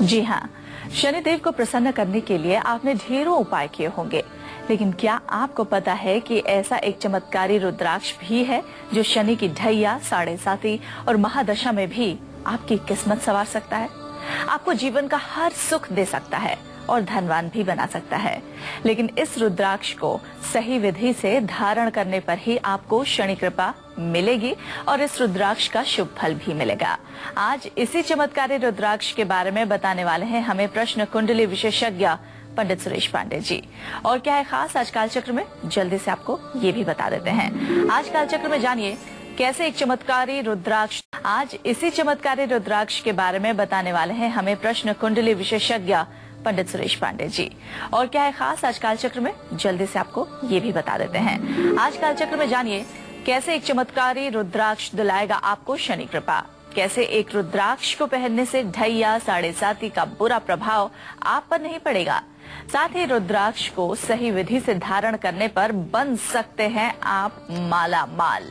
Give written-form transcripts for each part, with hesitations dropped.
जी हाँ, शनिदेव को प्रसन्न करने के लिए आपने ढेरों उपाय किए होंगे, लेकिन क्या आपको पता है कि ऐसा एक चमत्कारी रुद्राक्ष भी है जो शनि की ढैया, साढ़े साती और महादशा में भी आपकी किस्मत संवार सकता है, आपको जीवन का हर सुख दे सकता है और धनवान भी बना सकता है। लेकिन इस रुद्राक्ष को सही विधि से धारण करने पर ही आपको शनि कृपा मिलेगी और इस रुद्राक्ष का शुभ फल भी मिलेगा। आज इसी चमत्कारी रुद्राक्ष के बारे में बताने वाले हैं हमें प्रश्न कुंडली विशेषज्ञ पंडित सुरेश पांडे जी। और क्या है खास आज कालचक्र में, जल्दी से आपको ये भी बता देते हैं। आज कालचक्र में जानिए कैसे एक चमत्कारी रुद्राक्ष, आज इसी चमत्कारी रुद्राक्ष के बारे में बताने वाले हैं हमें प्रश्न कुंडली विशेषज्ञ पंडित सुरेश पांडे जी। और क्या है खास आज कालचक्र में, जल्दी से आपको ये भी बता देते हैं। आज कालचक्र में जानिए कैसे एक चमत्कारी रुद्राक्ष दिलाएगा आपको शनि कृपा, कैसे एक रुद्राक्ष को पहनने से ढैया, साढ़े साती का बुरा प्रभाव आप पर नहीं पड़ेगा, साथ ही रुद्राक्ष को सही विधि से धारण करने पर बन सकते हैं आप माला माल।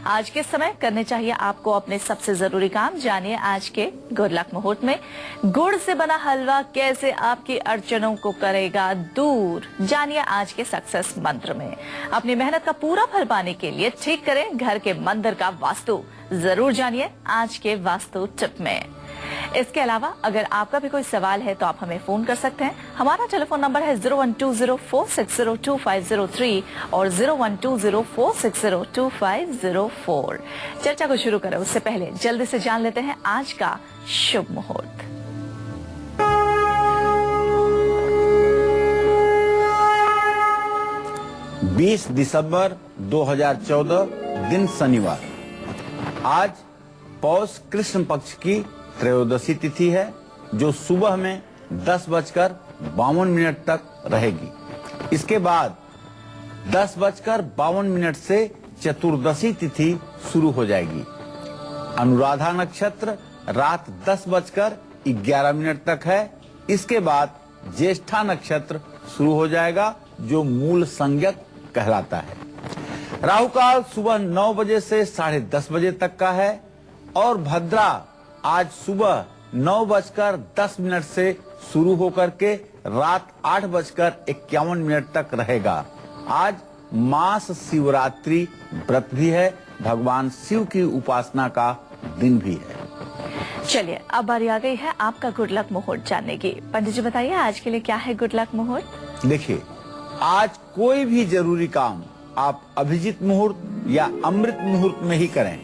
आज के समय करने चाहिए आपको अपने सबसे जरूरी काम, जानिए आज के गुड लक मुहूर्त में गुड़ से बना हलवा कैसे आपकी अड़चनों को करेगा दूर, जानिए आज के सक्सेस मंत्र में। अपनी मेहनत का पूरा फल पाने के लिए ठीक करें घर के मंदिर का वास्तु, जरूर जानिए आज के वास्तु टिप में। इसके अलावा अगर आपका भी कोई सवाल है तो आप हमें फोन कर सकते हैं। हमारा टेलीफोन नंबर है 0120460250 और 0120460250। चर्चा को शुरू करें उससे पहले जल्दी से जान लेते हैं आज का शुभ मुहूर्त। बीस दिसंबर 2014 दिन शनिवार। आज पौष कृष्ण पक्ष की त्रयोदशी तिथि है जो सुबह में 10:52 तक रहेगी। इसके बाद 10:52 से चतुर्दशी तिथि शुरू हो जाएगी। अनुराधा नक्षत्र रात 10:11 तक है। इसके बाद ज्येष्ठा नक्षत्र शुरू हो जाएगा जो मूल संज्ञक कहलाता है। राहु काल सुबह 9 बजे से 10:30 बजे तक का है और भद्रा आज सुबह 9:10 से शुरू होकर के रात 8:51 तक रहेगा। आज मास शिवरात्रि व्रत भी है, भगवान शिव की उपासना का दिन भी है। चलिए अब बारी आ गई है आपका गुड लक मुहूर्त जानने की। पंडित जी बताइए आज के लिए क्या है गुड लक मुहूर्त। देखिए, आज कोई भी जरूरी काम आप अभिजीत मुहूर्त या अमृत मुहूर्त में ही करें।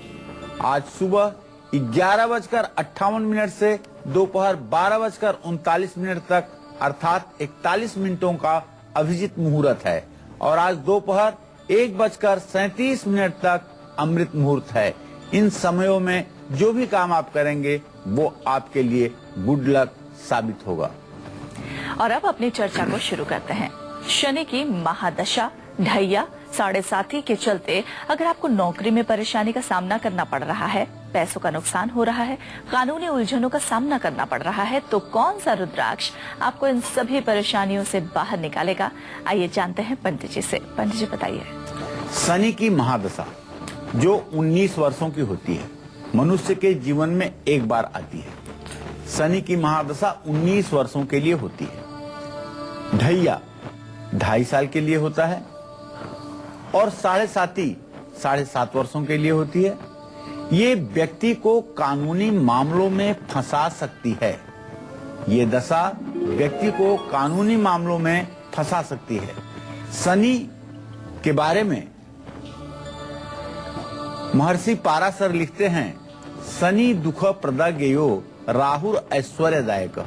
आज सुबह 11:58 से दोपहर 12:39 तक अर्थात 41 मिनटों का अभिजीत मुहूर्त है और आज दोपहर 1:37 तक अमृत मुहूर्त है। इन समयों में जो भी काम आप करेंगे वो आपके लिए गुड लक साबित होगा। और अब अपनी चर्चा को शुरू करते हैं। शनि की महादशा, ढैया, साढ़े साती के चलते अगर आपको नौकरी में परेशानी का सामना करना पड़ रहा है, पैसों का नुकसान हो रहा है, कानूनी उलझनों का सामना करना पड़ रहा है, तो कौन सा रुद्राक्ष आपको इन सभी परेशानियों से बाहर निकालेगा, आइए जानते हैं पंडित जी से। पंडित जी बताइए। शनि की महादशा जो 19 वर्षों की होती है, मनुष्य के जीवन में एक बार आती है। शनि की महादशा 19 वर्षों के लिए होती है। ढैया 2.5 साल के लिए होता है और साढ़े साती 7.5 वर्षों के लिए होती है। ये व्यक्ति को कानूनी मामलों में फंसा सकती है। ये दशा व्यक्ति को कानूनी मामलों में फंसा सकती है। शनि के बारे में महर्षि पाराशर लिखते हैं, शनि दुख प्रदज्ञयो राहुर ऐश्वर्यदायक।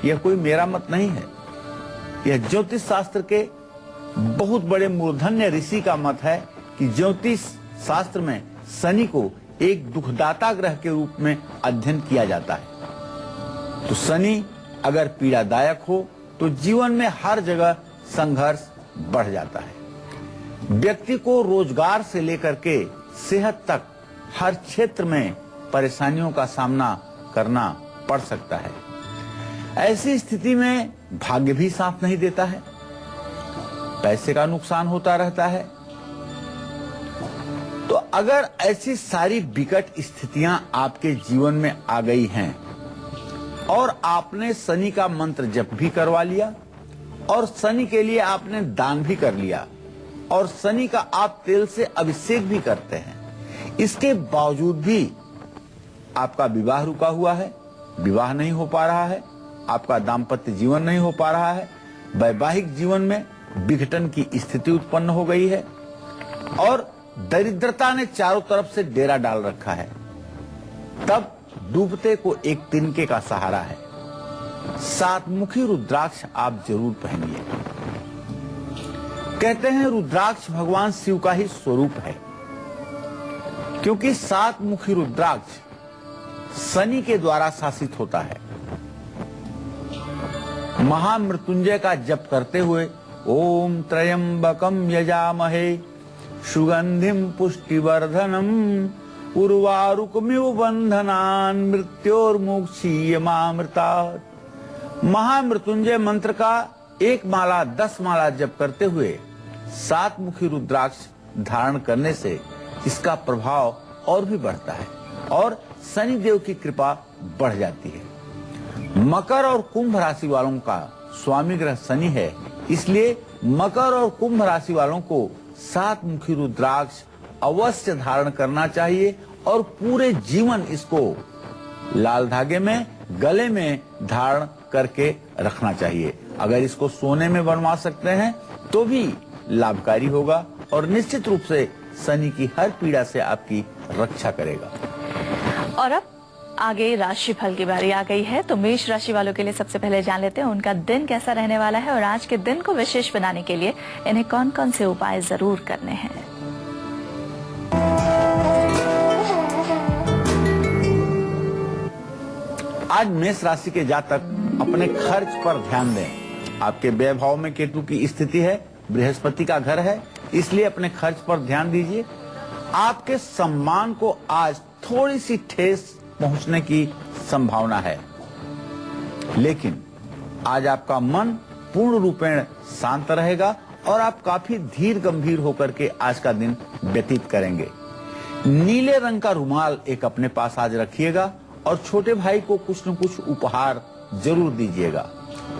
यह कोई मेरा मत नहीं है, यह ज्योतिष शास्त्र के बहुत बड़े मूर्धन्य ऋषि का मत है कि ज्योतिष शास्त्र में शनि को एक दुखदाता ग्रह के रूप में अध्ययन किया जाता है। तो शनि अगर पीड़ादायक हो तो जीवन में हर जगह संघर्ष बढ़ जाता है। व्यक्ति को रोजगार से लेकर के सेहत तक हर क्षेत्र में परेशानियों का सामना करना पड़ सकता है। ऐसी स्थिति में भाग्य भी साथ नहीं देता है, पैसे का नुकसान होता रहता है। तो अगर ऐसी सारी विकट स्थितियां आपके जीवन में आ गई हैं और आपने शनि का मंत्र जप भी करवा लिया और शनि के लिए आपने दान भी कर लिया और शनि का आप तेल से अभिषेक भी करते हैं, इसके बावजूद भी आपका विवाह रुका हुआ है, विवाह नहीं हो पा रहा है, आपका दाम्पत्य जीवन नहीं हो पा रहा है, वैवाहिक जीवन में विघटन की स्थिति उत्पन्न हो गई है और दरिद्रता ने चारों तरफ से डेरा डाल रखा है, तब डूबते को एक तिनके का सहारा है। 7 मुखी रुद्राक्ष आप जरूर पहनिए। कहते हैं रुद्राक्ष भगवान शिव का ही स्वरूप है, क्योंकि 7 मुखी रुद्राक्ष शनि के द्वारा शासित होता है। महामृत्युंजय का जप करते हुए ओम त्रयंबकम यजामहे सुगंधिम पुष्टिवर्धनम उर्वारुकमिव बंधनान मृत्योर्मुक्षीयमामृतात्। महामृत्युंजय मंत्र का 1 माला 10 माला जप करते हुए 7 मुखी रुद्राक्ष धारण करने से इसका प्रभाव और भी बढ़ता है और शनि देव की कृपा बढ़ जाती है। मकर और कुंभ राशि वालों का स्वामी ग्रह शनि है, इसलिए मकर और कुंभ राशि वालों को 7 मुखी रुद्राक्ष अवश्य धारण करना चाहिए और पूरे जीवन इसको लाल धागे में गले में धारण करके रखना चाहिए। अगर इसको सोने में बनवा सकते हैं तो भी लाभकारी होगा और निश्चित रूप से शनि की हर पीड़ा से आपकी रक्षा करेगा। और अब आगे राशि फल की बारी आ गई है, तो मेष राशि वालों के लिए सबसे पहले जान लेते हैं उनका दिन कैसा रहने वाला है और आज के दिन को विशेष बनाने के लिए इन्हें कौन कौन से उपाय जरूर करने हैं। आज मेष राशि के जातक अपने खर्च पर ध्यान दें। आपके व्यय भाव में केतु की स्थिति है, बृहस्पति का घर है, इसलिए अपने खर्च पर ध्यान दीजिए। आपके सम्मान को आज थोड़ी सी ठेस पहुंचने की संभावना है, लेकिन आज आपका मन पूर्ण रूपेण शांत रहेगा और आप काफी धीर गंभीर होकर के आज का दिन व्यतीत करेंगे। नीले रंग का रुमाल एक अपने पास आज रखिएगा और छोटे भाई को कुछ न कुछ उपहार जरूर दीजिएगा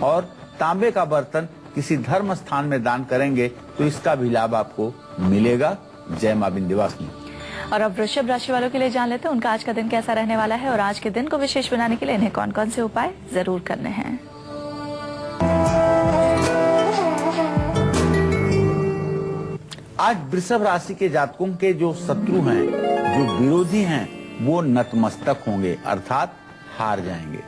और तांबे का बर्तन किसी धर्म स्थान में दान करेंगे तो इसका भी लाभ आपको मिलेगा। जय मां विंध्यवासिनी। और अब वृषभ राशि वालों के लिए जान लेते हैं उनका आज का दिन कैसा रहने वाला है और आज के दिन को विशेष बनाने के लिए इन्हें कौन कौन से उपाय जरूर करने हैं। आज वृषभ राशि के जातकों के जो शत्रु हैं, जो विरोधी हैं, वो नतमस्तक होंगे, अर्थात हार जाएंगे।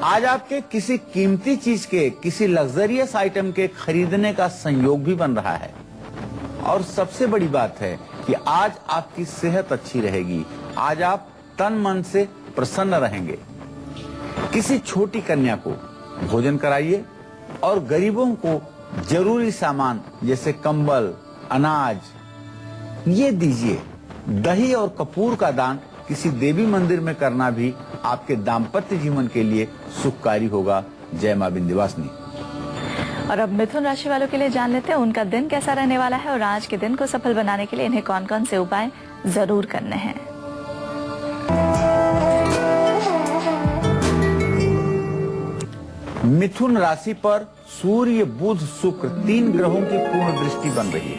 आज आपके किसी कीमती चीज के, किसी लग्जरियस आइटम के खरीदने का संयोग भी बन रहा है और सबसे बड़ी बात है कि आज आपकी सेहत अच्छी रहेगी। आज आप तन मन से प्रसन्न रहेंगे। किसी छोटी कन्या को भोजन कराइए और गरीबों को जरूरी सामान जैसे कंबल, अनाज ये दीजिए। दही और कपूर का दान किसी देवी मंदिर में करना भी आपके दाम्पत्य जीवन के लिए सुखकारी होगा। जय मां विंध्यवासिनी। और अब मिथुन राशि वालों के लिए जान लेते हैं उनका दिन कैसा रहने वाला है और आज के दिन को सफल बनाने के लिए इन्हें कौन कौन से उपाय जरूर करने हैं। मिथुन राशि पर सूर्य, बुध, शुक्र 3 ग्रहों की पूर्ण दृष्टि बन रही है,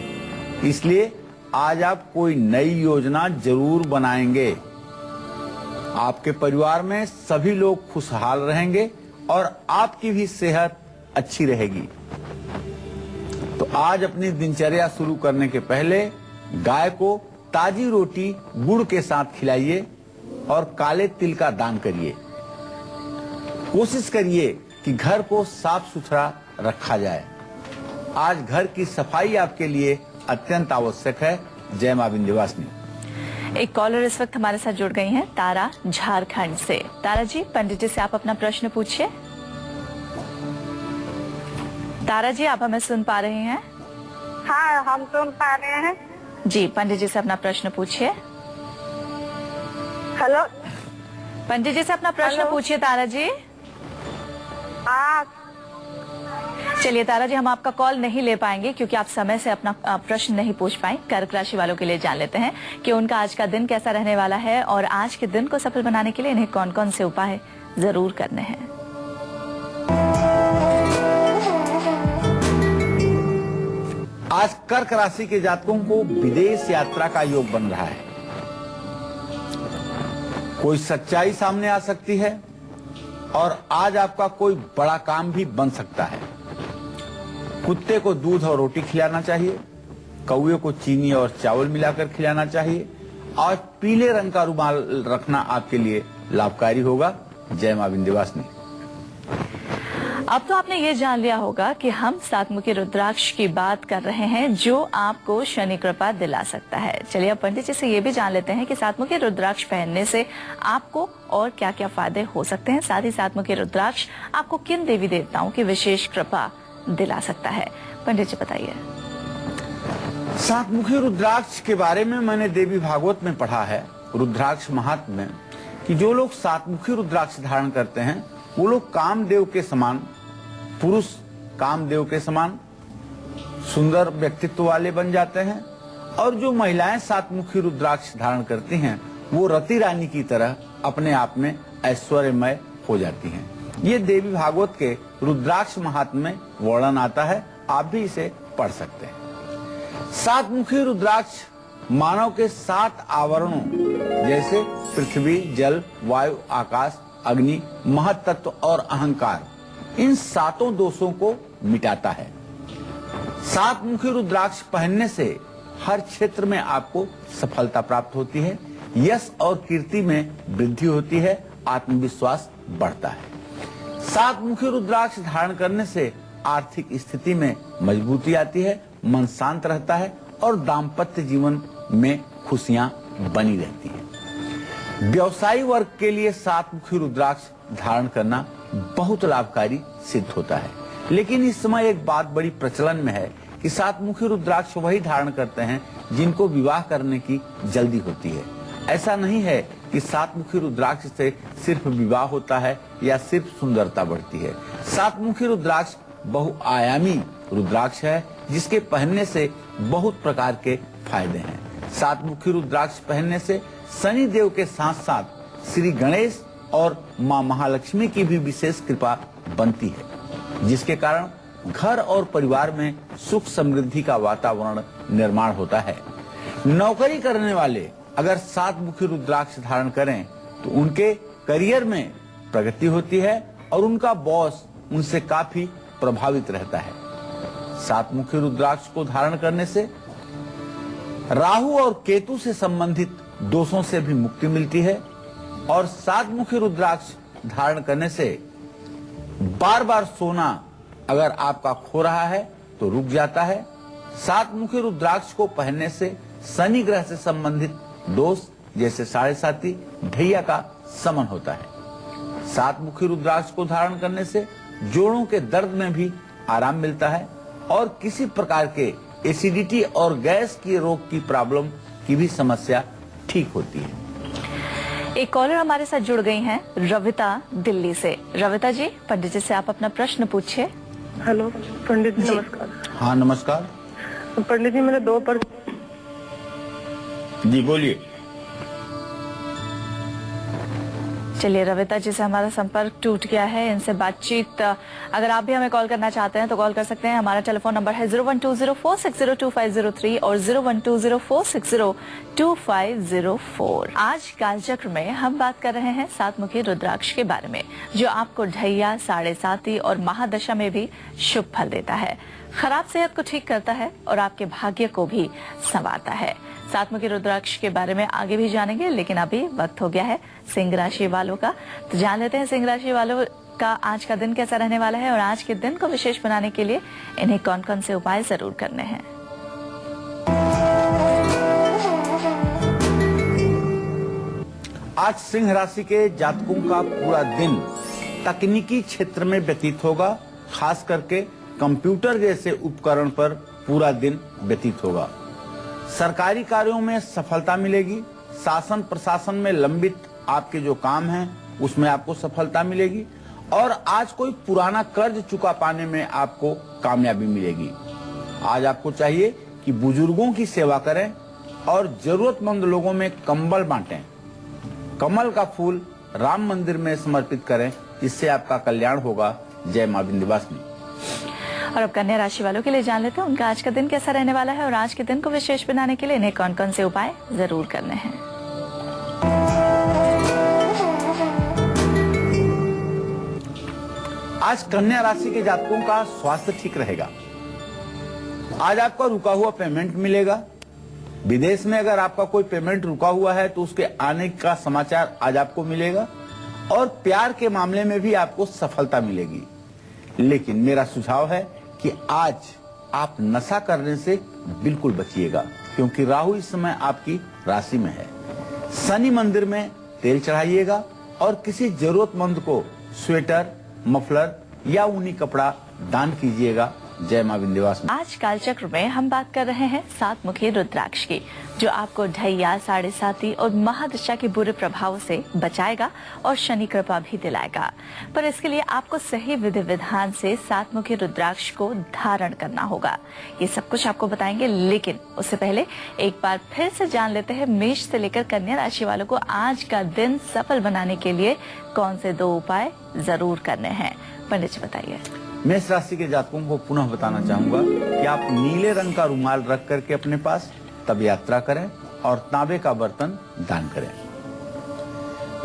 इसलिए आज आप कोई नई योजना जरूर बनाएंगे। आपके परिवार में सभी लोग खुशहाल रहेंगे और आपकी भी सेहत अच्छी रहेगी। तो आज अपनी दिनचर्या शुरू करने के पहले गाय को ताजी रोटी गुड़ के साथ खिलाइए और काले तिल का दान करिए। कोशिश करिए कि घर को साफ सुथरा रखा जाए। आज घर की सफाई आपके लिए अत्यंत आवश्यक है। जय मां विंध्यवासिनी। एक कॉलर इस वक्त हमारे साथ जुड़ गई हैं, तारा झारखंड से। तारा जी, पंडित जी से आप अपना प्रश्न पूछिए। तारा जी, आप हमें सुन पा रही हैं? हाँ, हम सुन पा रहे हैं। जी, पंडित जी से अपना प्रश्न पूछिए। हेलो, पंडित जी से अपना प्रश्न हेलो। पूछिए तारा जी। हाँ, चलिए तारा जी, हम आपका कॉल नहीं ले पाएंगे क्योंकि आप समय से अपना प्रश्न नहीं पूछ पाए। कर्क राशि वालों के लिए जान लेते हैं कि उनका आज का दिन कैसा रहने वाला है और आज के दिन को सफल बनाने के लिए इन्हें कौन कौन से उपाय जरूर करने हैं। आज कर्क राशि के जातकों को विदेश यात्रा का योग बन रहा है। कोई सच्चाई सामने आ सकती है और आज आपका कोई बड़ा काम भी बन सकता है। कुत्ते को दूध और रोटी खिलाना चाहिए, कौवे को चीनी और चावल मिलाकर खिलाना चाहिए और पीले रंग का रुमाल रखना आपके लिए लाभकारी होगा। जय मां विंध्यवासिनी। अब तो आपने ये जान लिया होगा कि हम सातमुखी रुद्राक्ष की बात कर रहे हैं जो आपको शनि कृपा दिला सकता है। चलिए अब पंडित जी से ये भी जान लेते हैं कि सातमुखी रुद्राक्ष पहनने से आपको और क्या क्या फायदे हो सकते हैं। साथ ही सातमुखी रुद्राक्ष आपको किन देवी देवताओं की विशेष कृपा दिला सकता है। पंडित जी बताइए। सातमुखी रुद्राक्ष के बारे में मैंने देवी भागवत में पढ़ा है, रुद्राक्ष महात्म्य में, कि जो लोग सातमुखी रुद्राक्ष धारण करते हैं वो लोग कामदेव के समान, पुरुष कामदेव के समान सुंदर व्यक्तित्व वाले बन जाते हैं और जो महिलाएं सातमुखी रुद्राक्ष धारण करती हैं वो रति रानी की तरह अपने आप में ऐश्वर्यमय हो जाती हैं। ये देवी भागवत के रुद्राक्ष महात्म्य में वर्णन आता है, आप भी इसे पढ़ सकते हैं। सातमुखी रुद्राक्ष मानव के 7 आवरणों जैसे पृथ्वी, जल, वायु, आकाश, अग्नि, महत्तत्व और अहंकार, इन 7 दोषों को मिटाता है। सातमुखी रुद्राक्ष पहनने से हर क्षेत्र में आपको सफलता प्राप्त होती है, यश और कीर्ति में वृद्धि होती है, आत्मविश्वास बढ़ता है। सातमुखी रुद्राक्ष धारण करने से आर्थिक स्थिति में मजबूती आती है, मन शांत रहता है और दाम्पत्य जीवन में खुशियां बनी रहती है। व्यवसायी वर्ग के लिए सातमुखी रुद्राक्ष धारण करना बहुत लाभकारी सिद्ध होता है, लेकिन इस समय एक बात बड़ी प्रचलन में है कि सातमुखी रुद्राक्ष वही धारण करते हैं जिनको विवाह करने की जल्दी होती है। ऐसा नहीं है कि सातमुखी रुद्राक्ष से सिर्फ विवाह होता है या सिर्फ सुंदरता बढ़ती है। सातमुखी रुद्राक्ष बहुआयामी रुद्राक्ष है जिसके पहनने से बहुत प्रकार के फायदे हैं। सातमुखी रुद्राक्ष पहनने से शनि देव के साथ साथ श्री गणेश और मां महालक्ष्मी की भी विशेष कृपा बनती है, जिसके कारण घर और परिवार में सुख समृद्धि का वातावरण निर्माण होता है। नौकरी करने वाले अगर सातमुखी रुद्राक्ष धारण करें तो उनके करियर में प्रगति होती है और उनका बॉस उनसे काफी प्रभावित रहता है। सातमुखी रुद्राक्ष को धारण करने से राहु और केतु से संबंधित दोषों से भी मुक्ति मिलती है और सातमुखी रुद्राक्ष धारण करने से बार बार सोना अगर आपका खो रहा है तो रुक जाता है। सातमुखी रुद्राक्ष को पहनने से शनि ग्रह से संबंधित दोष जैसे 7.5 ढैया का समन होता है। सातमुखी रुद्राक्ष को धारण करने से जोड़ों के दर्द में भी आराम मिलता है और किसी प्रकार के एसिडिटी और गैस की रोग की प्रॉब्लम की भी समस्या ठीक होती है। एक कॉलर हमारे साथ जुड़ गई हैं, रविता दिल्ली से। रविता जी, पंडित जी से आप अपना प्रश्न पूछिए। हेलो पंडित जी, नमस्कार। हाँ नमस्कार पंडित जी, मेरे 2 पर जी बोलिए। चलिए, रविता जी से हमारा संपर्क टूट गया है। इनसे बातचीत अगर आप भी हमें कॉल करना चाहते हैं तो कॉल कर सकते हैं। हमारा टेलीफोन नंबर है 012046022503 और 012046022504। आज कालचक्र में हम बात कर रहे हैं सातमुखी रुद्राक्ष के बारे में, जो आपको ढैया, 7.5 और महादशा में भी शुभ फल देता है, खराब सेहत को ठीक करता है और आपके भाग्य को भी संवारता है। सातमुखी रुद्राक्ष के बारे में आगे भी जानेंगे, लेकिन अभी वक्त हो गया है सिंह राशि वालों का। तो जान लेते हैं सिंह राशि वालों का आज का दिन कैसा रहने वाला है और आज के दिन को विशेष बनाने के लिए इन्हें कौन कौन से उपाय जरूर करने हैं। आज सिंह राशि के जातकों का पूरा दिन तकनीकी क्षेत्र में व्यतीत होगा, खास करके कंप्यूटर जैसे उपकरण पर पूरा दिन व्यतीत होगा। सरकारी कार्यों में सफलता मिलेगी। शासन प्रशासन में लंबित आपके जो काम हैं उसमें आपको सफलता मिलेगी और आज कोई पुराना कर्ज चुका पाने में आपको कामयाबी मिलेगी। आज आपको चाहिए कि बुजुर्गों की सेवा करें और जरूरतमंद लोगों में कंबल बांटें। कमल का फूल राम मंदिर में समर्पित करें, इससे आपका कल्याण होगा। जय मां विंध्यवासिनी। और अब कन्या राशि वालों के लिए जान लेते हैं उनका आज का दिन कैसा रहने वाला है और आज के दिन को विशेष बनाने के लिए इन्हें कौन कौन से उपाय जरूर करने हैं। आज कन्या राशि के जातकों का स्वास्थ्य ठीक रहेगा। आज आपका रुका हुआ पेमेंट मिलेगा। विदेश में अगर आपका कोई पेमेंट रुका हुआ है तो उसके आने का समाचार आज आपको मिलेगा और प्यार के मामले में भी आपको सफलता मिलेगी। लेकिन मेरा सुझाव है कि आज आप नशा करने से बिल्कुल बचिएगा, क्योंकि राहु इस समय आपकी राशि में है। शनि मंदिर में तेल चढ़ाइएगा और किसी जरूरतमंद को स्वेटर, मफलर या ऊनी कपड़ा दान कीजिएगा। जय मां विंध्यवासिनी। आज कालचक्र में हम बात कर रहे हैं सात मुखी रुद्राक्ष की, जो आपको ढैया, साढ़े साती और महादशा के बुरे प्रभाव से बचाएगा और शनि कृपा भी दिलाएगा। पर इसके लिए आपको सही विधि विधान से सात मुखी रुद्राक्ष को धारण करना होगा। ये सब कुछ आपको बताएंगे, लेकिन उससे पहले एक बार फिर से जान लेते हैं मेष से लेकर कन्या राशि वालों को आज का दिन सफल बनाने के लिए कौन से 2 उपाय जरूर करने हैं। पंडित जी बताइए। मेष राशि के जातकों को पुनः बताना चाहूंगा कि आप नीले रंग का रुमाल रख करके अपने पास तब यात्रा करें और तांबे का बर्तन दान करें।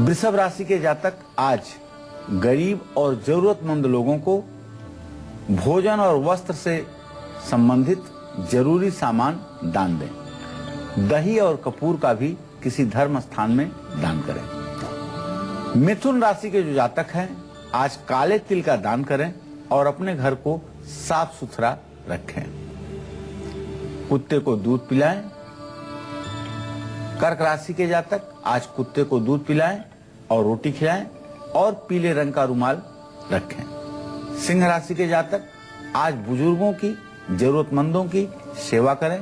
वृषभ राशि के जातक आज गरीब और जरूरतमंद लोगों को भोजन और वस्त्र से संबंधित जरूरी सामान दान दें। दही और कपूर का भी किसी धर्म स्थान में दान करें। मिथुन राशि के जो जातक हैं आज काले तिल का दान करें और अपने घर को साफ सुथरा रखें। कुत्ते को दूध पिलाएं। कर्क राशि के जातक आज कुत्ते को दूध पिलाएं और रोटी खिलाएं और पीले रंग का रुमाल रखें। सिंह राशि के जातक आज बुजुर्गों की, जरूरतमंदों की सेवा करें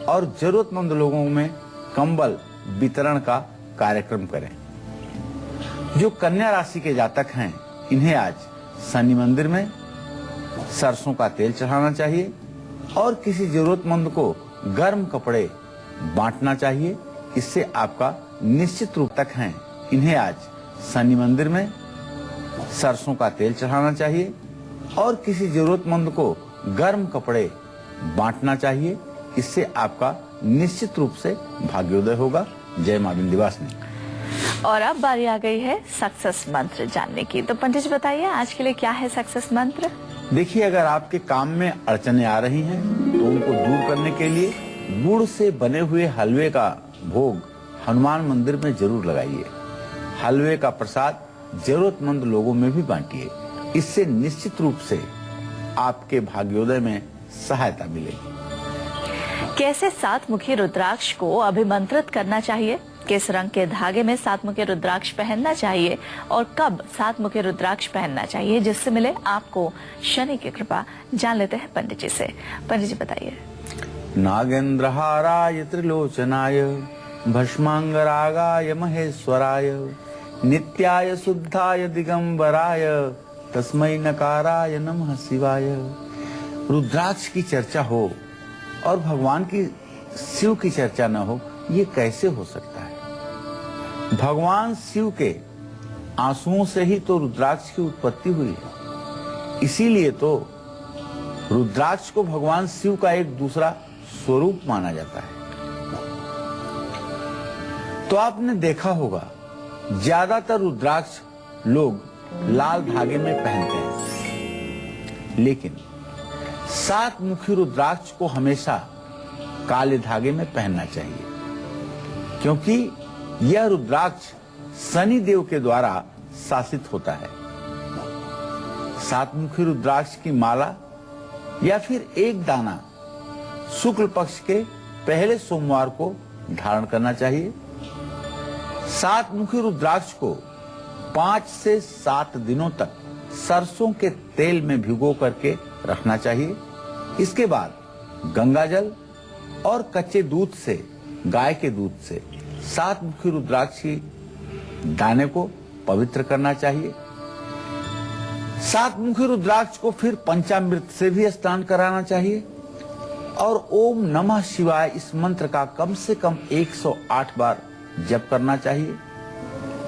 और जरूरतमंद लोगों में कंबल वितरण का कार्यक्रम करें। जो कन्या राशि के जातक हैं इन्हें आज शनि मंदिर में सरसों का तेल चढ़ाना चाहिए और किसी जरूरतमंद को गर्म कपड़े बांटना चाहिए। इससे आपका निश्चित रूप तक हैं इन्हें आज शनि मंदिर में सरसों का तेल चढ़ाना चाहिए और किसी जरूरतमंद को गर्म कपड़े बांटना चाहिए। इससे आपका निश्चित रूप से भाग्योदय होगा। जय मां विंध्यवासिनी। और अब बारी आ गई है सक्सेस मंत्र जानने की। तो पंडित जी बताइए आज के लिए क्या है सक्सेस मंत्र। देखिए, अगर आपके काम में अड़चने आ रही हैं तो उनको दूर करने के लिए गुड़ से बने हुए हलवे का भोग हनुमान मंदिर में जरूर लगाइए। हलवे का प्रसाद जरूरतमंद लोगों में भी बांटिए। इससे निश्चित रूप से आपके भाग्योदय में सहायता मिलेगी। कैसे सात मुखी रुद्राक्ष को अभिमंत्रित करना चाहिए, किस रंग के धागे में सात मुखी रुद्राक्ष पहनना चाहिए और कब सात मुखी रुद्राक्ष पहनना चाहिए जिससे मिले आपको शनि की कृपा, जान लेते हैं पंडित जी से। पंडित जी बताइए। नागेंद्रहाराय त्रिलोचनाय भस्मांगरागाय महेश्वराय नित्याय शुद्धाय दिगंबराय तस्मै नकाराय नमः शिवाय। रुद्राक्ष की चर्चा हो और भगवान की शिव की चर्चा न हो, ये कैसे हो सकता है। भगवान शिव के आंसुओं से ही तो रुद्राक्ष की उत्पत्ति हुई है। इसीलिए तो रुद्राक्ष को भगवान शिव का एक दूसरा स्वरूप माना जाता है। तो आपने देखा होगा ज्यादातर रुद्राक्ष लोग लाल धागे में पहनते हैं, लेकिन सात मुखी रुद्राक्ष को हमेशा काले धागे में पहनना चाहिए, क्योंकि यह रुद्राक्ष शनि देव के द्वारा शासित होता है। सात मुखी रुद्राक्ष की माला या फिर एक दाना शुक्ल पक्ष के पहले सोमवार को धारण करना चाहिए। सात मुखी रुद्राक्ष को 5 से 7 दिनों तक सरसों के तेल में भिगो करके रखना चाहिए। इसके बाद गंगाजल और कच्चे दूध से, गाय के दूध से सात मुखी रुद्राक्ष की दाने को पवित्र करना चाहिए। सात मुखी रुद्राक्ष को फिर पंचामृत से भी स्नान कराना चाहिए और ओम नमः शिवाय इस मंत्र का कम से कम 108 बार जप करना चाहिए।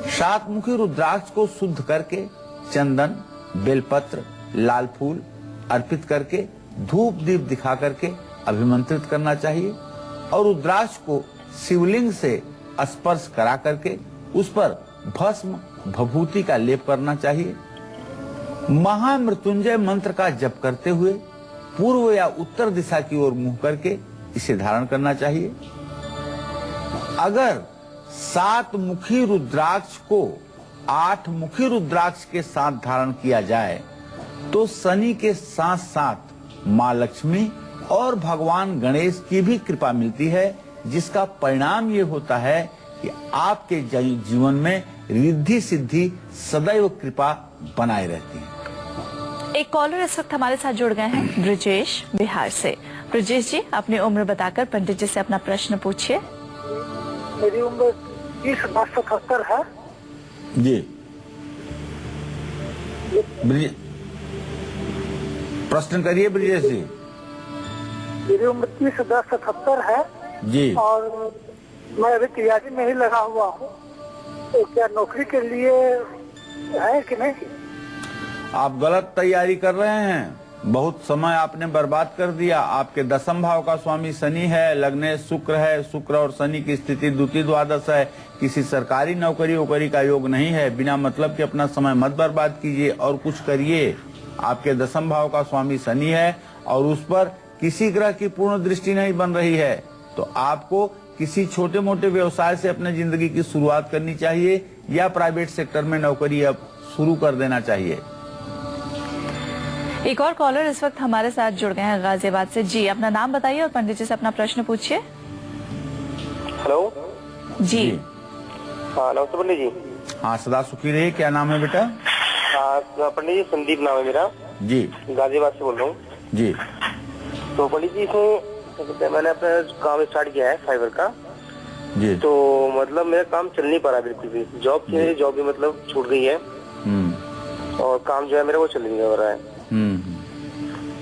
सातमुखी रुद्राक्ष को शुद्ध करके चंदन, बेलपत्र, लाल फूल अर्पित करके धूप दीप दिखा करके अभिमंत्रित करना चाहिए और रुद्राक्ष को शिवलिंग से स्पर्श करा करके उस पर भस्म भभूति का लेप करना चाहिए। महामृत्युंजय मंत्र का जप करते हुए पूर्व या उत्तर दिशा की ओर मुंह करके इसे धारण करना चाहिए। अगर 7 मुखी रुद्राक्ष को 8 मुखी रुद्राक्ष के साथ धारण किया जाए तो शनि के साथ साथ मां लक्ष्मी और भगवान गणेश की भी कृपा मिलती है, जिसका परिणाम ये होता है कि आपके जीवन में रिद्धि सिद्धि सदैव कृपा बनाए रहती है। एक कॉलर इस वक्त हमारे साथ जुड़ गए हैं, ब्रजेश बिहार से। ब्रजेश जी, अपनी उम्र बताकर पंडित जी से अपना प्रश्न पूछिए। मेरी उम्र 30/77 है जी। प्रश्न करिए ब्रजेश जी। मेरी उम्र 30/77 है जी। और मैं अभी तैयारी में ही लगा हुआ हूँ, तो क्या नौकरी के लिए है कि नहीं? आप गलत तैयारी कर रहे हैं, बहुत समय आपने बर्बाद कर दिया। आपके 10वें भाव का स्वामी शनि है, लग्ने शुक्र है, शुक्र और शनि की स्थिति द्वितीय द्वादश है। किसी सरकारी नौकरी का योग नहीं है। बिना मतलब के अपना समय मत बर्बाद कीजिए और कुछ करिए। आपके 10वें भाव का स्वामी शनि है और उस पर किसी ग्रह की पूर्ण दृष्टि नहीं बन रही है, तो आपको किसी छोटे मोटे व्यवसाय से अपने जिंदगी की शुरुआत करनी चाहिए या प्राइवेट सेक्टर में नौकरी अब शुरू कर देना चाहिए। एक और कॉलर इस वक्त हमारे साथ जुड़ गए हैं गाजियाबाद से। जी, अपना नाम बताइए और पंडित जी से अपना प्रश्न पूछिए। हेलो जी। हाँ, नमस्ते पंडित जी। हाँ, सदा सुखी रहिए। क्या नाम है बेटा? हाँ पंडित जी, संदीप नाम है मेरा जी। गाजियाबाद से बोल रहा हूँ जी। तो पंडित जी, इसमें मैंने अपना काम स्टार्ट किया है फाइबर का जी। तो मतलब मेरा काम चल नहीं पा रहा बिल्कुल भी। जॉब भी मतलब छूट गई है और काम जो है मेरा वो चल नहीं हो रहा है।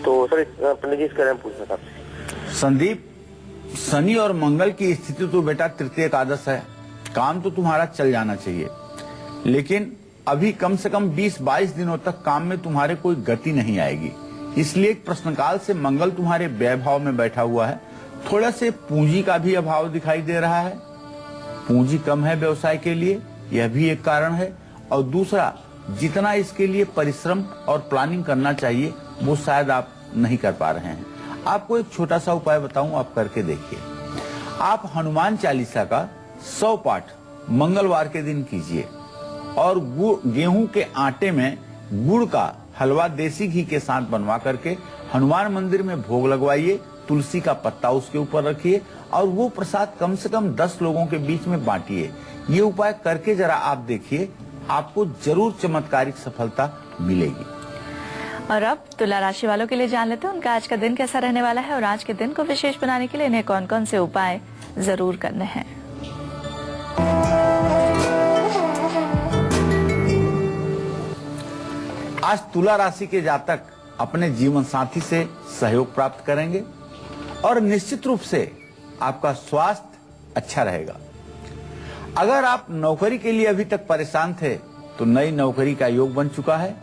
तो सर पंडित जी इसके बारे में पूछना था। संदीप, शनि और मंगल की स्थिति तो बेटा तृतीय एकादश है, काम तो तुम्हारा चल जाना चाहिए, लेकिन अभी कम से कम 20-22 दिनों तक काम में तुम्हारे कोई गति नहीं आएगी। इसलिए एक प्रश्नकाल से मंगल तुम्हारे व्यय भाव में बैठा हुआ है। थोड़ा से पूंजी का भी अभाव दिखाई दे रहा है, पूंजी कम है व्यवसाय के लिए, यह भी एक कारण है। और दूसरा, जितना इसके लिए परिश्रम और प्लानिंग करना चाहिए वो शायद आप नहीं कर पा रहे हैं। आपको एक छोटा सा उपाय बताऊं, आप करके देखिए। आप हनुमान चालीसा का 100 पाठ मंगलवार के दिन कीजिए और गेहूं के आटे में गुड़ का हलवा देसी घी के साथ बनवा करके हनुमान मंदिर में भोग लगवाइए, तुलसी का पत्ता उसके ऊपर रखिए और वो प्रसाद कम से कम 10 लोगों के बीच में बांटिए। ये उपाय करके जरा आप देखिए, आपको जरूर चमत्कारिक सफलता मिलेगी। और अब तुला राशि वालों के लिए जान लेते हैं उनका आज का दिन कैसा रहने वाला है और आज के दिन को विशेष बनाने के लिए इन्हें कौन कौन से उपाय जरूर करने हैं। आज तुला राशि के जातक अपने जीवन साथी से सहयोग प्राप्त करेंगे और निश्चित रूप से आपका स्वास्थ्य अच्छा रहेगा। अगर आप नौकरी के लिए अभी तक परेशान थे तो नई नौकरी का योग बन चुका है।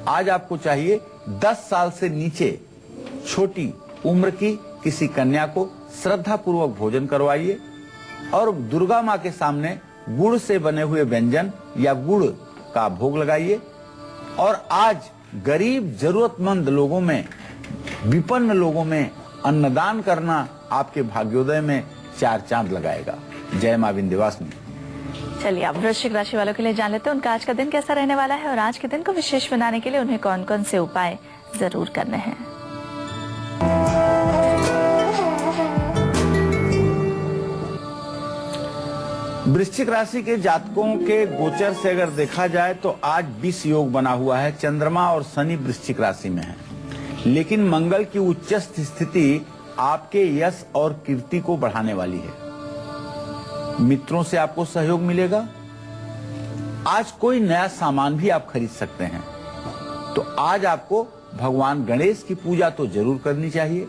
आज आपको चाहिए 10 साल से नीचे छोटी उम्र की किसी कन्या को श्रद्धा पूर्वक भोजन करवाइए और दुर्गा माँ के सामने गुड़ से बने हुए व्यंजन या गुड़ का भोग लगाइए। और आज गरीब जरूरतमंद लोगों में, विपन्न लोगों में अन्नदान करना आपके भाग्योदय में 4 चांद लगाएगा। जय मां विंध्यवासिनी। चलिए अब वृश्चिक राशि वालों के लिए जान लेते हैं उनका आज का दिन कैसा रहने वाला है और आज के दिन को विशेष बनाने के लिए उन्हें कौन कौन से उपाय जरूर करने हैं। वृश्चिक राशि के जातकों के गोचर से अगर देखा जाए तो आज 20 योग बना हुआ है। चंद्रमा और शनि वृश्चिक राशि में है, लेकिन मंगल की उच्चस्थ स्थिति आपके यश और कीर्ति को बढ़ाने वाली है। मित्रों से आपको सहयोग मिलेगा। आज कोई नया सामान भी आप खरीद सकते हैं। तो आज आपको भगवान गणेश की पूजा तो जरूर करनी चाहिए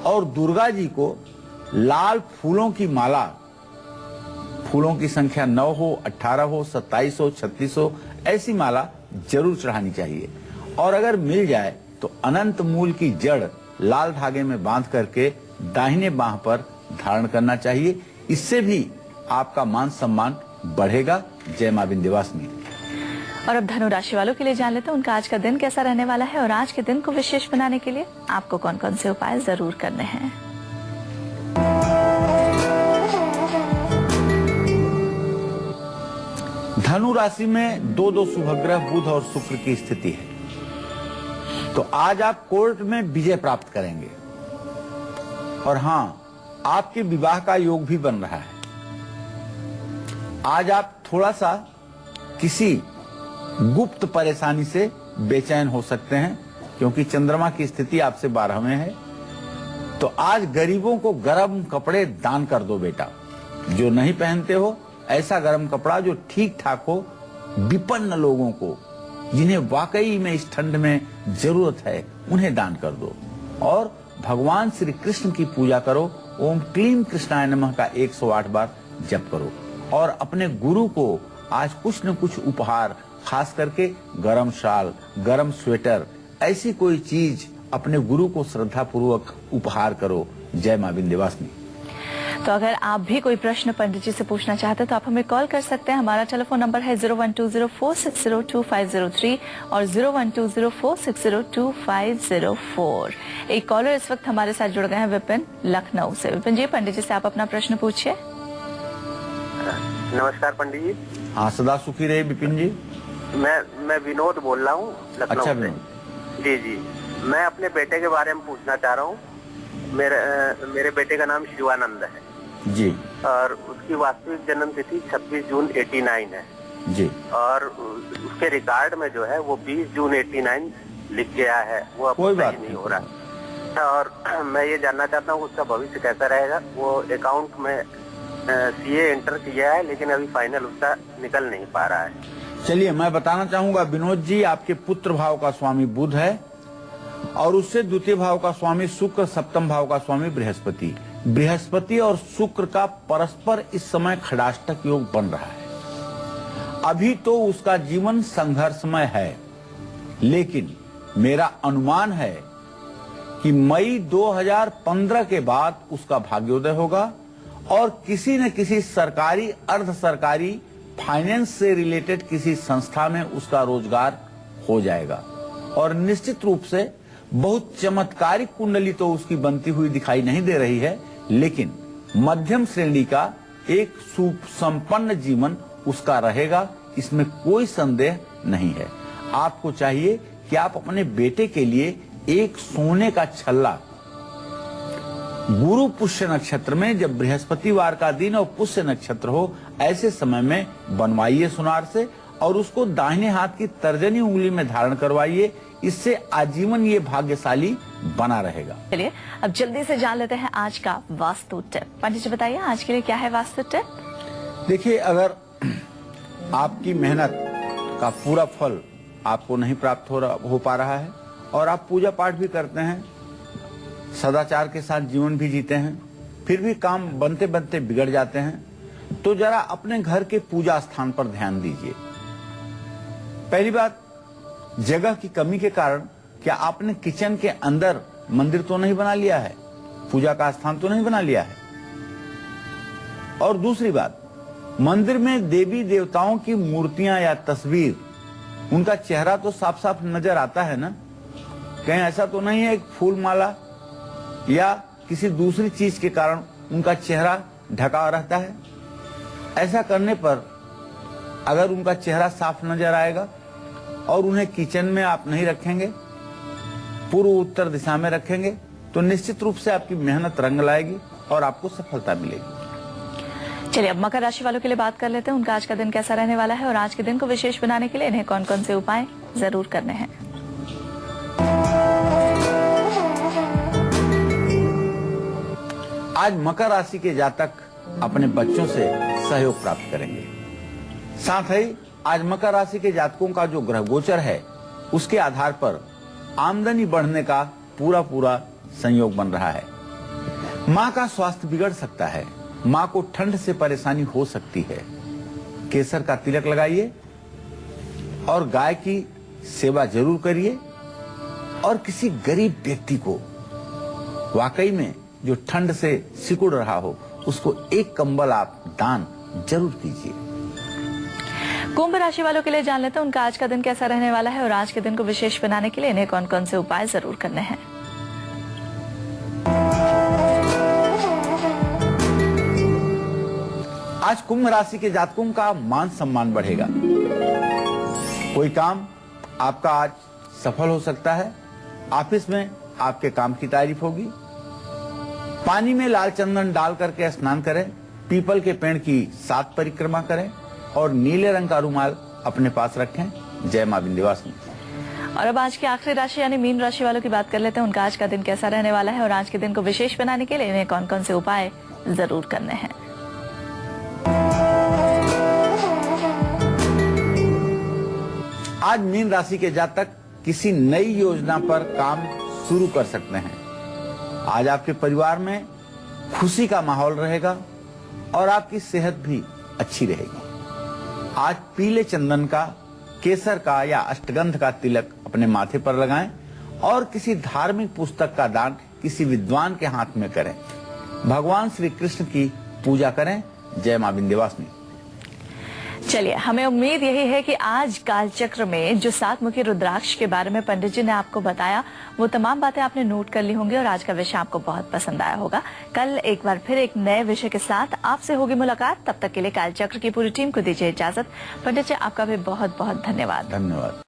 और दुर्गा जी को लाल फूलों की माला फूलों की संख्या 9 हो, 18 हो, 27 हो, 36 हो, ऐसी माला जरूर चढ़ानी चाहिए। और अगर मिल जाए तो अनंत मूल की जड़ लाल धागे में बांध करके दाहिने बांह पर धारण करना चाहिए। इससे भी आपका मान सम्मान बढ़ेगा। जय मां विंध्यवासिनी। और अब धनु राशि वालों के लिए जान लेते हैं उनका आज का दिन कैसा रहने वाला है और आज के दिन को विशेष बनाने के लिए आपको कौन कौन से उपाय जरूर करने हैं। धनु राशि में दो शुभग्रह बुध और शुक्र की स्थिति है, तो आज आप कोर्ट में विजय प्राप्त करेंगे। और हां, आपके विवाह का योग भी बन रहा है। आज आप थोड़ा सा किसी गुप्त परेशानी से बेचैन हो सकते हैं, क्योंकि चंद्रमा की स्थिति आपसे 12वें है। तो आज गरीबों को गर्म कपड़े दान कर दो बेटा। जो नहीं पहनते हो ऐसा गर्म कपड़ा जो ठीक ठाक हो, विपन्न लोगों को जिन्हें वाकई में इस ठंड में जरूरत है, उन्हें दान कर दो। और भगवान श्री कृष्ण की पूजा करो। ओम क्लीम कृष्णाय नमः का 108 बार जप करो। और अपने गुरु को आज कुछ न कुछ उपहार, खास करके गरम शाल, गरम स्वेटर, ऐसी कोई चीज अपने गुरु को श्रद्धा पूर्वक उपहार करो। जय मां विंध्यवासिनी। तो अगर आप भी कोई प्रश्न पंडित जी से पूछना चाहते हैं तो आप हमें कॉल कर सकते हैं। हमारा टेलीफोन नंबर है 012046022503 और 012046022504। एक कॉलर इस वक्त हमारे साथ जुड़ गए हैं, विपिन लखनऊ से। विपिन जी, पंडित जी से आप अपना प्रश्न पूछिए। नमस्कार पंडित जी। हाँ, सदा सुखी रहे विपिन जी। मैं विनोद बोल रहा हूँ लखनऊ अच्छा से। विनोद। जी, मैं अपने बेटे के बारे में पूछना चाह रहा हूँ। मेरे बेटे का नाम शिवानंद है जी, और उसकी वास्तविक जन्म तिथि 26 जून 89 है जी। और उसके रिकॉर्ड में जो है वो 20 जून 89 लिख गया है। वो अब कोई सही बात नहीं हो रहा। और मैं ये जानना चाहता हूँ उसका भविष्य कैसा रहेगा। वो अकाउंट में सीए इंटर किया है, लेकिन अभी फाइनल उसका निकल नहीं पा रहा है। चलिए, मैं बताना चाहूंगा विनोद जी, आपके पुत्र भाव का स्वामी बुध है और उससे द्वितीय भाव का स्वामी शुक्र, सप्तम भाव का स्वामी बृहस्पति। बृहस्पति और शुक्र का परस्पर इस समय खडाष्टक योग बन रहा है। अभी तो उसका जीवन संघर्षमय है, लेकिन मेरा अनुमान है कि मई 2015 के बाद उसका भाग्योदय होगा और किसी न किसी सरकारी, अर्ध सरकारी, फाइनेंस से रिलेटेड किसी संस्था में उसका रोजगार हो जाएगा। और निश्चित रूप से बहुत चमत्कारिक कुंडली तो उसकी बनती हुई दिखाई नहीं दे रही है, लेकिन मध्यम श्रेणी का एक सुसंपन्न जीवन उसका रहेगा, इसमें कोई संदेह नहीं है। आपको चाहिए कि आप अपने बेटे के लिए एक सोने का छल्ला गुरु पुष्य नक्षत्र में, जब बृहस्पतिवार का दिन और पुष्य नक्षत्र हो, ऐसे समय में बनवाइए सुनार से और उसको दाहिने हाथ की तर्जनी उंगली में धारण करवाइए। इससे आजीवन ये भाग्यशाली बना रहेगा। चलिए अब जल्दी से जान लेते हैं आज का वास्तु टिप। पंडित जी बताइए आज के लिए क्या है वास्तु टिप। देखिए, अगर आपकी मेहनत का पूरा फल आपको नहीं प्राप्त हो पा रहा है और आप पूजा पाठ भी करते हैं, सदाचार के साथ जीवन भी जीते हैं, फिर भी काम बनते बनते बिगड़ जाते हैं, तो जरा अपने घर के पूजा स्थान पर ध्यान दीजिए। पहली बात, जगह की कमी के कारण क्या आपने किचन के अंदर मंदिर तो नहीं बना लिया है, पूजा का स्थान तो नहीं बना लिया है। और दूसरी बात, मंदिर में देवी देवताओं की मूर्तियां या तस्वीर, उनका चेहरा तो साफ साफ नजर आता है ना। कहीं ऐसा तो नहीं है एक फूल माला या किसी दूसरी चीज के कारण उनका चेहरा ढका रहता है। ऐसा करने पर अगर उनका चेहरा साफ नजर आएगा और उन्हें किचन में आप नहीं रखेंगे, पूर्व उत्तर दिशा में रखेंगे, तो निश्चित रूप से आपकी मेहनत रंग लाएगी और आपको सफलता मिलेगी। चलिए अब मकर राशि वालों के लिए बात कर लेते हैं उनका आज का दिन कैसा रहने वाला है और आज के दिन को विशेष बनाने के लिए इन्हें कौन कौन से उपाय जरूर करने हैं। आज मकर राशि के जातक अपने बच्चों से सहयोग प्राप्त करेंगे। साथ ही आज मकर राशि के जातकों का जो ग्रह गोचर है, उसके आधार पर आमदनी बढ़ने का पूरा संयोग बन रहा है। मां का स्वास्थ्य बिगड़ सकता है, माँ को ठंड से परेशानी हो सकती है, केसर का तिलक लगाइए और गाय की सेवा जरूर करिए। और किसी गरीब व्यक्ति को वाकई में जो ठंड से सिकुड़ रहा हो, उसको एक कंबल आप दान जरूर कीजिए। कुंभ राशि वालों के लिए जान लेते हैं उनका आज का दिन कैसा रहने वाला है और आज के दिन को विशेष बनाने के लिए इन्हें कौन कौन से उपाय जरूर करने हैं। आज कुंभ राशि के जातकों का मान सम्मान बढ़ेगा। कोई काम आपका आज सफल हो सकता है। ऑफिस में आपके काम की तारीफ होगी। पानी में लाल चंदन डाल करके स्नान करें। पीपल के पेड़ की 7 परिक्रमा करें और नीले रंग का रुमाल अपने पास रखें। जय मां विंध्यवासिनी। और अब आज की आखिरी राशि यानी मीन राशि वालों की बात कर लेते हैं उनका आज का दिन कैसा रहने वाला है और आज के दिन को विशेष बनाने के लिए इन्हें कौन कौन से उपाय जरूर करने हैं। आज मीन राशि के जातक किसी नई योजना पर काम शुरू कर सकते हैं। आज आपके परिवार में खुशी का माहौल रहेगा और आपकी सेहत भी अच्छी रहेगी। आज पीले चंदन का, केसर का या अष्टगंध का तिलक अपने माथे पर लगाएं और किसी धार्मिक पुस्तक का दान किसी विद्वान के हाथ में करें। भगवान श्री कृष्ण की पूजा करें। जय मां विंध्यवासिनी। चलिए, हमें उम्मीद यही है कि आज कालचक्र में जो 7 मुखी रुद्राक्ष के बारे में पंडित जी ने आपको बताया, वो तमाम बातें आपने नोट कर ली होंगी और आज का विषय आपको बहुत पसंद आया होगा। कल एक बार फिर एक नए विषय के साथ आपसे होगी मुलाकात। तब तक के लिए कालचक्र की पूरी टीम को दीजिए इजाजत। पंडित जी, आपका भी बहुत बहुत धन्यवाद। धन्यवाद।